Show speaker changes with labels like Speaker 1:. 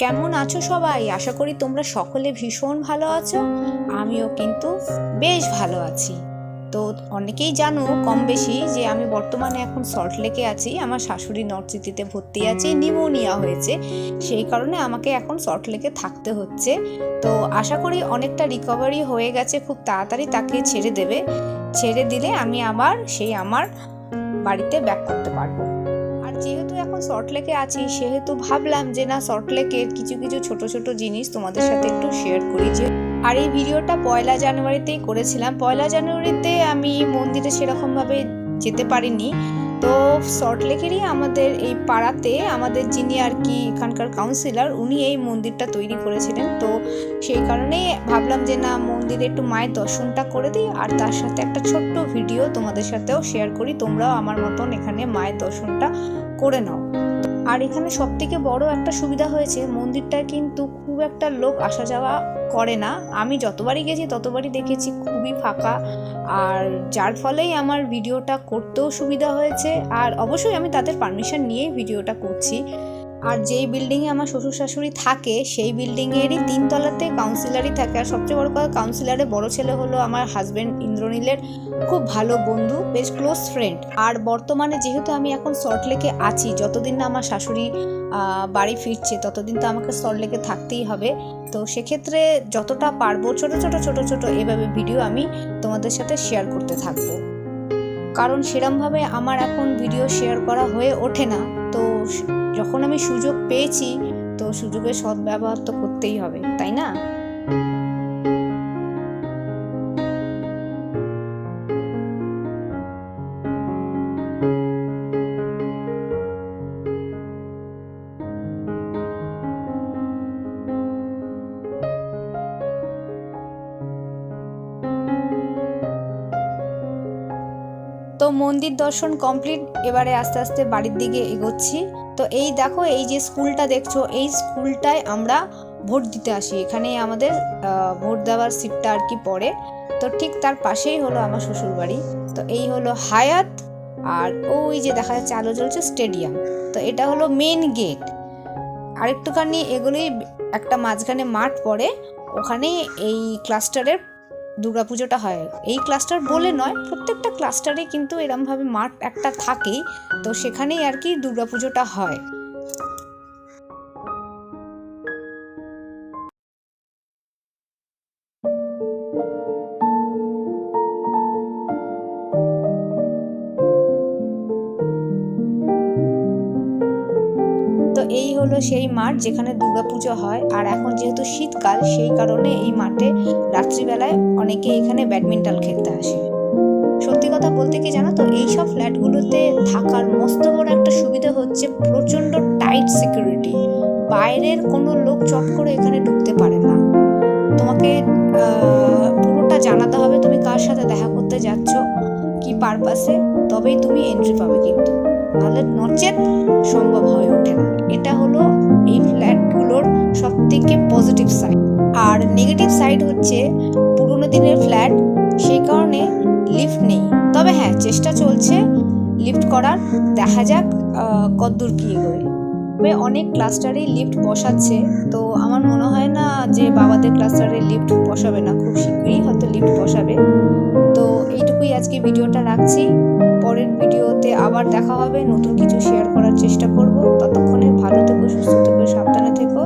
Speaker 1: কেমন আছো সবাই? আশা করি তোমরা সকলে ভীষণ ভালো আছো। আমিও কিন্তু বেশ ভালো আছি। তো অনেকেই জানো কম বেশি যে আমি বর্তমানে এখন সল্টলেকে আছি। আমার শাশুড়ি নর্থ সিটিতে ভর্তি আছে, নিউমোনিয়া হয়েছে, সেই কারণে আমাকে এখন সল্টলেকে থাকতে হচ্ছে। তো আশা করি অনেকটা রিকভারি হয়ে গেছে, খুব তাড়াতাড়ি তাকে ছেড়ে দেবে। ছেড়ে দিলে আমি আবার আমার বাড়িতে ব্যাক করতে পারবো। আর যেহেতু এখন সল্টলেকে আছি, সেহেতু ভাবলাম যে না, সল্টলেকের কিছু কিছু ছোট ছোট জিনিস তোমাদের সাথে একটু শেয়ার করি। যে আর এই ভিডিওটা 1 জানুয়ারিতেই করেছিলাম। 1 জানুয়ারিতে আমি মন্দিরে সেরকমভাবে যেতে পারিনি। তো সল্টলেকেরই আমাদের এই পাড়াতে আমাদের যিনি আর কি এখানকার কাউন্সিলর, উনি এই মন্দিরটা তৈরি করেছিলেন। তো সেই কারণে ভাবলাম যে না, মন্দিরে একটু মায়ের দর্শনটা করে দিই, আর তার সাথে একটা ছোট্ট ভিডিও তোমাদের সাথেও শেয়ার করি। তোমরাও আমার মতন এখানে মায়ের দর্শনটা করে নাও। আর এখানে সবথেকে বড় একটা সুবিধা হয়েছে, মন্দিরটায় কিন্তু খুব একটা লোক আসা যাওয়া করে না। আমি যতবারই গেছি ততবারই দেখেছি খুবই ফাঁকা, আর যার ফলেই আমার ভিডিওটা করতেও সুবিধা হয়েছে। আর অবশ্যই আমি তাদের পারমিশন নিয়েই ভিডিওটা করছি। আর যেই বিল্ডিংয়ে আমার শ্বশুর শাশুড়ি থাকে, সেই বিল্ডিংয়েরই 3 তলাতে কাউন্সিলারই থাকে। আর সবচেয়ে বড় কথা, কাউন্সিলারের বড় ছেলে হলো আমার হাজব্যান্ড ইন্দ্রনীলের খুব ভালো বন্ধু, বেশ ক্লোজ ফ্রেন্ড। আর বর্তমানে যেহেতু আমি এখন সল্টলেকে আছি, যতদিন না আমার শাশুড়ি বাড়ি ফিরছে ততদিন তো আমাকে সল্টলেকে থাকতেই হবে। তো সেক্ষেত্রে যতটা পারবো ছোট ছোট এভাবে ভিডিও আমি তোমাদের সাথে শেয়ার করতে থাকবো। কারণ সেরমভাবে আমার এখন ভিডিও শেয়ার করা হয়ে ওঠে না। তো যখন আমি সুযোগ পেয়েছি, তো সুযোগের সদ্ব্যবহার তো করতেই হবে, তাই না? তো মন্দির দর্শন কমপ্লিট, এবারে আস্তে আস্তে বাড়ির দিকে এগোচ্ছি। তো এই দেখো, এই যে স্কুলটা দেখছো, এই স্কুলটায় আমরা ভোট দিতে আসি। এখানে আমাদের ভোট দেওয়ার সিটটা আর কি পড়ে। তো ঠিক তার পাশেই হলো আমার শ্বশুর বাড়ি। তো এই হলো হায়াত, আর ওই যে দেখা যাচ্ছে আলো জ্বলছে স্টেডিয়াম। তো এটা হলো মেন গেট। আর একটুখানি এগুলোই একটা মাঝখানে মাঠ পড়ে, ওখানে এই ক্লাস্টারের দুর্গাপুজোটা হয়। এই ক্লাস্টার বলে নয়, প্রত্যেকটা ক্লাস্টারে কিন্তু এরমভাবে মাঠ একটা থাকেই। তো সেখানেই আর কি দুর্গাপুজোটা হয়। তো এই হলো সেই মাঠ যেখানে দুর্গাপুজো হয়। আর এখন যেহেতু শীতকাল, সেই কারণে এই মাঠে রাত্রিবেলায় অনেকে এখানে ব্যাডমিন্টন খেলতে আসে। সত্যি কথা বলতে কি জানো তো, এইসব ফ্ল্যাটগুলোতে থাকার মস্ত বড় একটা সুবিধা হচ্ছে প্রচণ্ড টাইট সিকিউরিটি। বাইরের কোনো লোক চট করে এখানে ঢুকতে পারে না। তোমাকে পুরোটা জানাতে হবে তুমি কার সাথে দেখা করতে যাচ্ছ, কি পারপাসে, তবেই তুমি এন্ট্রি পাবে। কিন্তু নাহলে নচেত সম্ভব হয়ে ওঠে না। এটা হলো এই ফ্ল্যাটগুলোর সবথেকে পজিটিভ সাইড। আর নেগেটিভ সাইড হচ্ছে পুরোনো দিনের ফ্ল্যাট, সেই কারণে লিফট নেই। তবে হ্যাঁ, চেষ্টা চলছে লিফট করার, দেখা যাক কতদূর কি এগোয়। তবে অনেক ক্লাস্টারেই লিফট বসাচ্ছে। তো আমার মনে হয় না যে বাবাদের ক্লাস্টারে লিফট বসাবে না, খুব শীঘ্রই হয়তো লিফট বসাবে। তো এইটুকুই আজকে ভিডিওটা রাখছি। পরের ভিডিওতে আবার দেখা হবে, নতুন কিছু শেয়ার করার চেষ্টা করব। ততক্ষণে ভালো থেকো, সুস্থ থেকো, সাবধানে থেকো।